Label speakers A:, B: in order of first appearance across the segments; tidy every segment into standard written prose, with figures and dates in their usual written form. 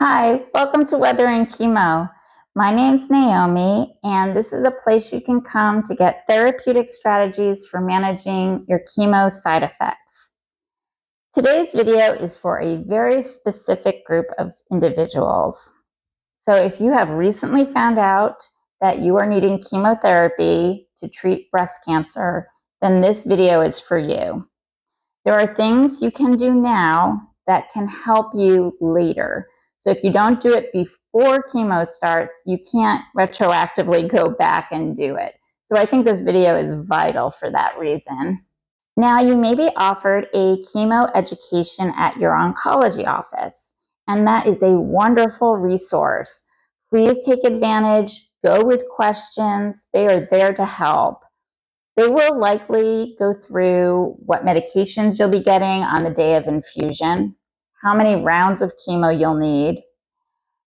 A: Hi, welcome to Weathering Chemo. My name's Naomi, and this is a place you can come to get therapeutic strategies for managing your chemo side effects. Today's video is for a very specific group of individuals. So if you have recently found out that you are needing chemotherapy to treat breast cancer, then this video is for you. There are things you can do now that can help you later. So if you don't do it before chemo starts, you can't retroactively go back and do it. So I think this video is vital for that reason. Now, you may be offered a chemo education at your oncology office, and that is a wonderful resource. Please take advantage, go with questions. They are there to help. They will likely go through what medications you'll be getting on the day of infusion, how many rounds of chemo you'll need,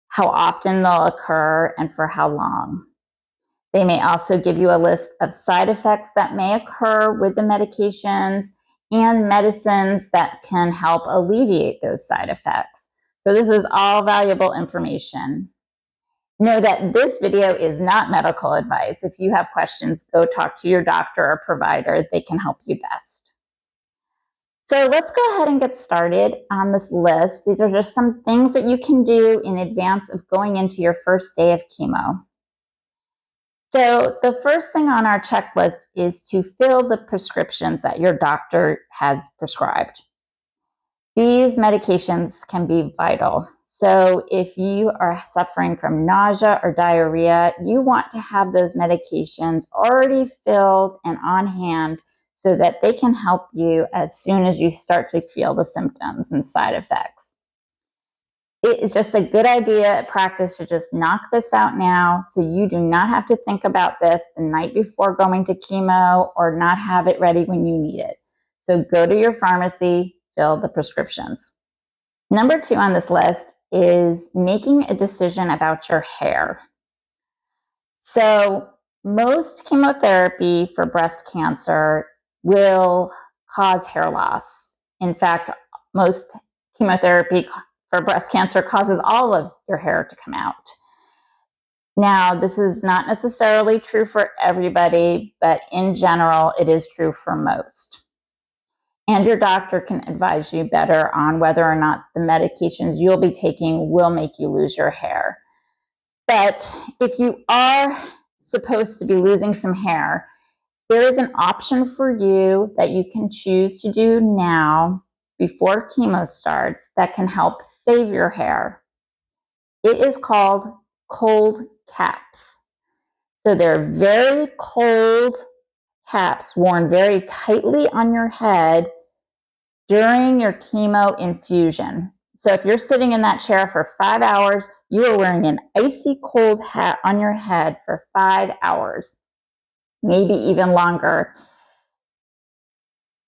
A: how often they'll occur, and for how long. They may also give you a list of side effects that may occur with the medications and medicines that can help alleviate those side effects. So this is all valuable information. Know that this video is not medical advice. If you have questions, go talk to your doctor or provider. They can help you best. So let's go ahead and get started on this list. These are just some things that you can do in advance of going into your first day of chemo. So the first thing on our checklist is to fill the prescriptions that your doctor has prescribed. These medications can be vital. So if you are suffering from nausea or diarrhea, you want to have those medications already filled and on hand so that they can help you as soon as you start to feel the symptoms and side effects. It is just a good idea at practice to just knock this out now so you do not have to think about this the night before going to chemo or not have it ready when you need it. So go to your pharmacy, fill the prescriptions. Number 2 on this list is making a decision about your hair. So most chemotherapy for breast cancer will cause hair loss. In fact, most chemotherapy for breast cancer causes all of your hair to come out. Now, this is not necessarily true for everybody, but in general, it is true for most. And your doctor can advise you better on whether or not the medications you'll be taking will make you lose your hair. But if you are supposed to be losing some hair, there is an option for you that you can choose to do now before chemo starts that can help save your hair. It is called cold caps. So they're very cold caps worn very tightly on your head during your chemo infusion. So if you're sitting in that chair for 5 hours, you are wearing an icy cold hat on your head for 5 hours, maybe even longer.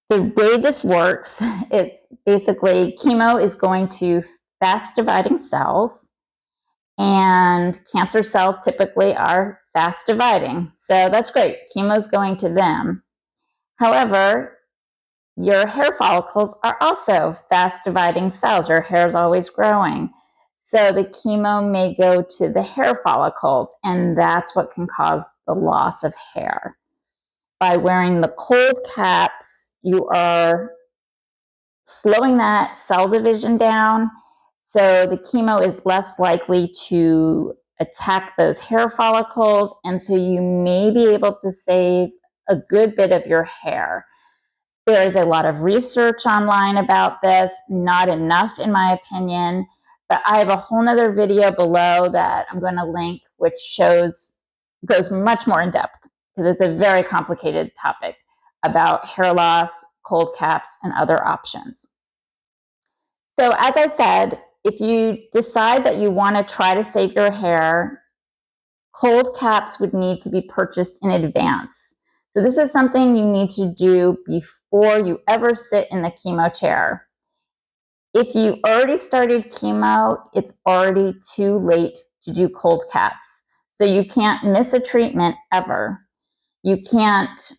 A: The way this works, it's basically chemo is going to fast dividing cells, and cancer cells typically are fast dividing. So that's great. Chemo is going to them. However, your hair follicles are also fast dividing cells. Your hair is always growing. So the chemo may go to the hair follicles, and that's what can cause the loss of hair. By wearing the cold caps, you are slowing that cell division down, so the chemo is less likely to attack those hair follicles, and so you may be able to save a good bit of your hair. There is a lot of research online about this, not enough in my opinion, but I have a whole nother video below that I'm going to link, which goes much more in depth because it's a very complicated topic about hair loss, cold caps, and other options. So as I said, if you decide that you want to try to save your hair, cold caps would need to be purchased in advance. So this is something you need to do before you ever sit in the chemo chair. If you already started chemo, it's already too late to do cold caps. So you can't miss a treatment ever. You can't,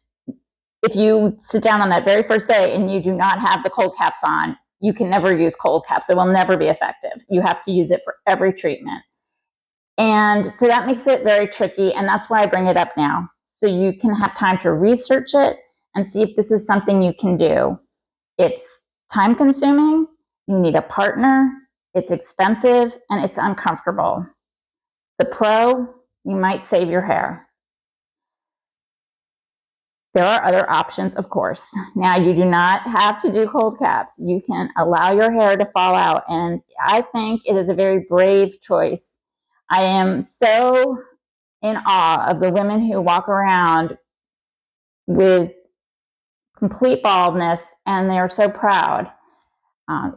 A: if you sit down on that very first day and you do not have the cold caps on, you can never use cold caps. It will never be effective. You have to use it for every treatment. And so that makes it very tricky, and that's why I bring it up now. So you can have time to research it and see if this is something you can do. It's time consuming, you need a partner, it's expensive, and it's uncomfortable. The pro, you might save your hair. There are other options, of course. Now, you do not have to do cold caps. You can allow your hair to fall out, and I think it is a very brave choice. I am so in awe of the women who walk around with complete baldness, and they're so proud.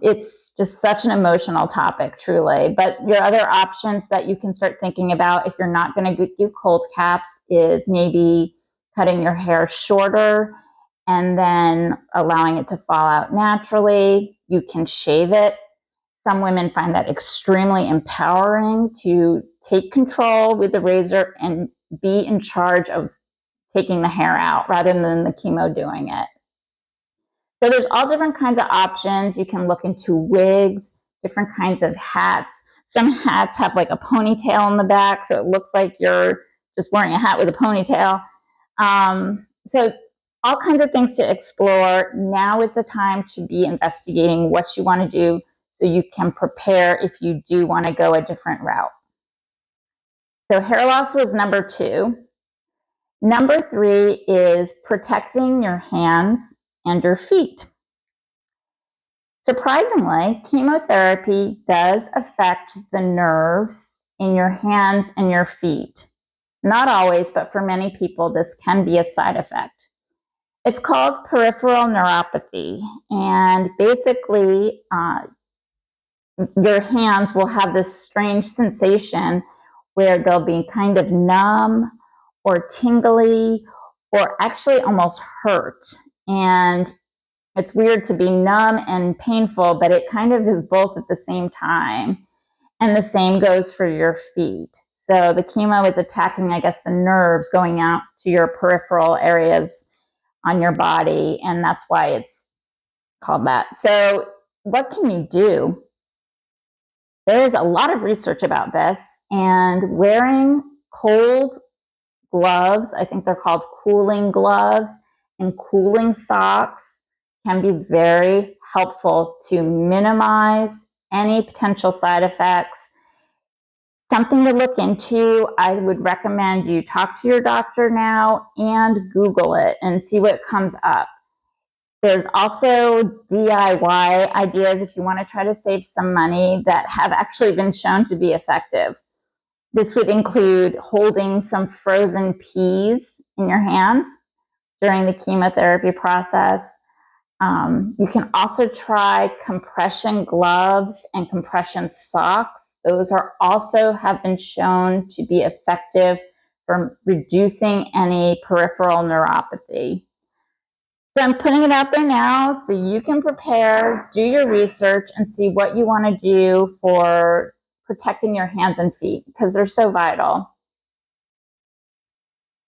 A: It's just such an emotional topic, truly. But your other options that you can start thinking about if you're not going to do cold caps is maybe cutting your hair shorter and then allowing it to fall out naturally. You can shave it. Some women find that extremely empowering to take control with the razor and be in charge of taking the hair out rather than the chemo doing it. So there's all different kinds of options. You can look into wigs, different kinds of hats. Some hats have like a ponytail in the back, so it looks like you're just wearing a hat with a ponytail. So all kinds of things to explore. Now is the time to be investigating what you want to do so you can prepare if you do want to go a different route. So hair loss was number 2. Number 3 is protecting your hands and your feet. Surprisingly, chemotherapy does affect the nerves in your hands and your feet. Not always, but for many people, this can be a side effect. It's called peripheral neuropathy, and basically, your hands will have this strange sensation where they'll be kind of numb or tingly or actually almost hurt. And it's weird to be numb and painful, but it kind of is both at the same time. And the same goes for your feet. So the chemo is attacking, I guess, the nerves going out to your peripheral areas on your body, and that's why it's called that. So what can you do? There is a lot of research about this, and wearing cold gloves, I think they're called cooling gloves, and cooling socks can be very helpful to minimize any potential side effects. Something to look into. I would recommend you talk to your doctor now and Google it and see what comes up. There's also DIY ideas if you want to try to save some money that have actually been shown to be effective. This would include holding some frozen peas in your hands during the chemotherapy process. You can also try compression gloves and compression socks. Those are also have been shown to be effective for reducing any peripheral neuropathy. So I'm putting it out there now so you can prepare, do your research, and see what you want to do for protecting your hands and feet because they're so vital.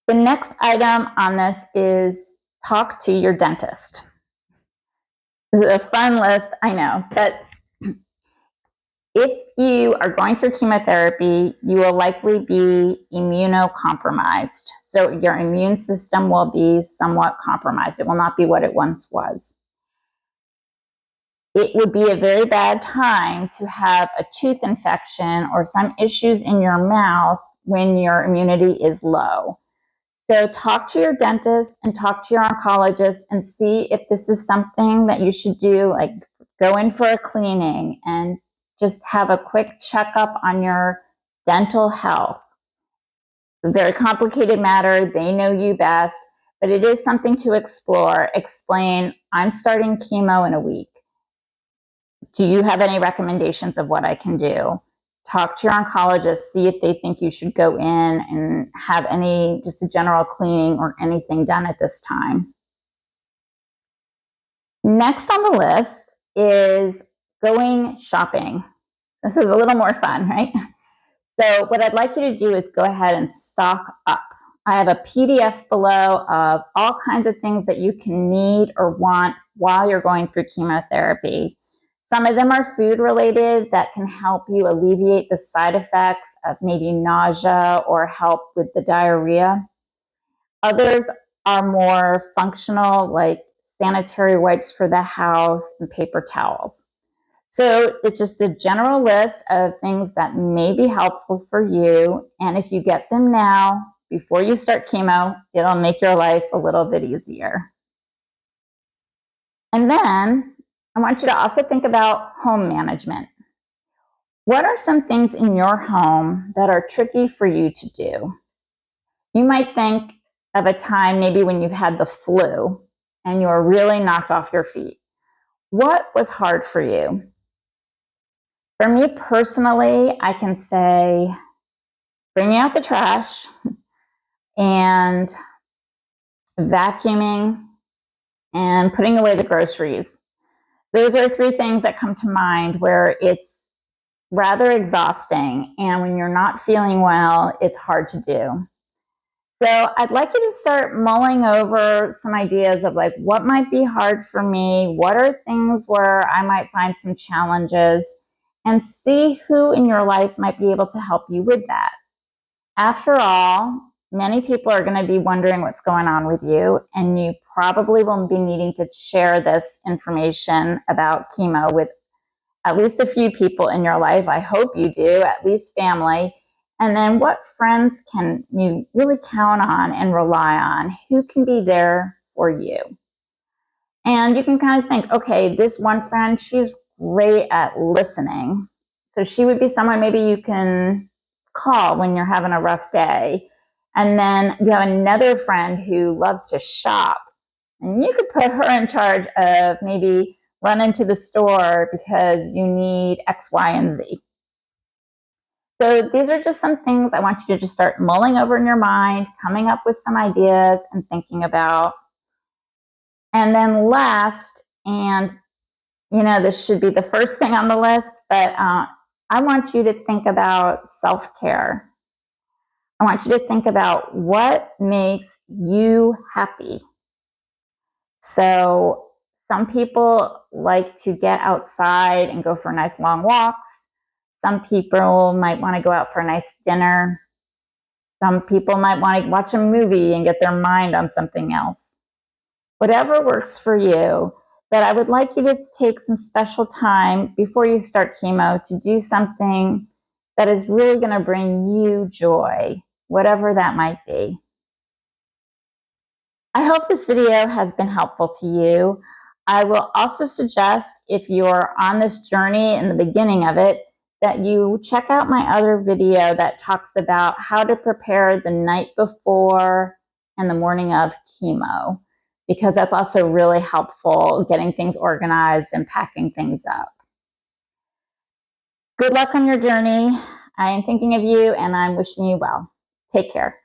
A: The next item on this is talk to your dentist. This is a fun list, I know, but if you are going through chemotherapy, you will likely be immunocompromised. So your immune system will be somewhat compromised. It will not be what it once was. It would be a very bad time to have a tooth infection or some issues in your mouth when your immunity is low. So talk to your dentist and talk to your oncologist and see if this is something that you should do, like go in for a cleaning and just have a quick checkup on your dental health. It's a very complicated matter. They know you best, but it is something to explore. Explain, I'm starting chemo in a week. Do you have any recommendations of what I can do? Talk to your oncologist, see if they think you should go in and have just a general cleaning or anything done at this time. Next on the list is going shopping. This is a little more fun, right? So what I'd like you to do is go ahead and stock up. I have a PDF below of all kinds of things that you can need or want while you're going through chemotherapy. Some of them are food related that can help you alleviate the side effects of maybe nausea or help with the diarrhea. Others are more functional, like sanitary wipes for the house and paper towels. So it's just a general list of things that may be helpful for you. And if you get them now, before you start chemo, it'll make your life a little bit easier. And then I want you to also think about home management. What are some things in your home that are tricky for you to do? You might think of a time maybe when you've had the flu and you were really knocked off your feet. What was hard for you? For me personally, I can say bringing out the trash and vacuuming and putting away the groceries. Those are three things that come to mind where it's rather exhausting, and when you're not feeling well, it's hard to do. So I'd like you to start mulling over some ideas of like what might be hard for me, what are things where I might find some challenges, and see who in your life might be able to help you with that. After all, many people are going to be wondering what's going on with you, and you probably will be needing to share this information about chemo with at least a few people in your life. I hope you do, at least family. And then what friends can you really count on and rely on? Who can be there for you? And you can kind of think, okay, this one friend, she's great at listening. So she would be someone maybe you can call when you're having a rough day. And then you have another friend who loves to shop. And you could put her in charge of maybe run into the store because you need X, Y, and Z. So these are just some things I want you to just start mulling over in your mind, coming up with some ideas and thinking about. And then last, and this should be the first thing on the list, but I want you to think about self-care. I want you to think about what makes you happy. So some people like to get outside and go for nice long walks. Some people might want to go out for a nice dinner. Some people might want to watch a movie and get their mind on something else. Whatever works for you, but I would like you to take some special time before you start chemo to do something that is really going to bring you joy, whatever that might be. I hope this video has been helpful to you. I will also suggest, if you're on this journey in the beginning of it, that you check out my other video that talks about how to prepare the night before and the morning of chemo, because that's also really helpful getting things organized and packing things up. Good luck on your journey. I am thinking of you and I'm wishing you well. Take care.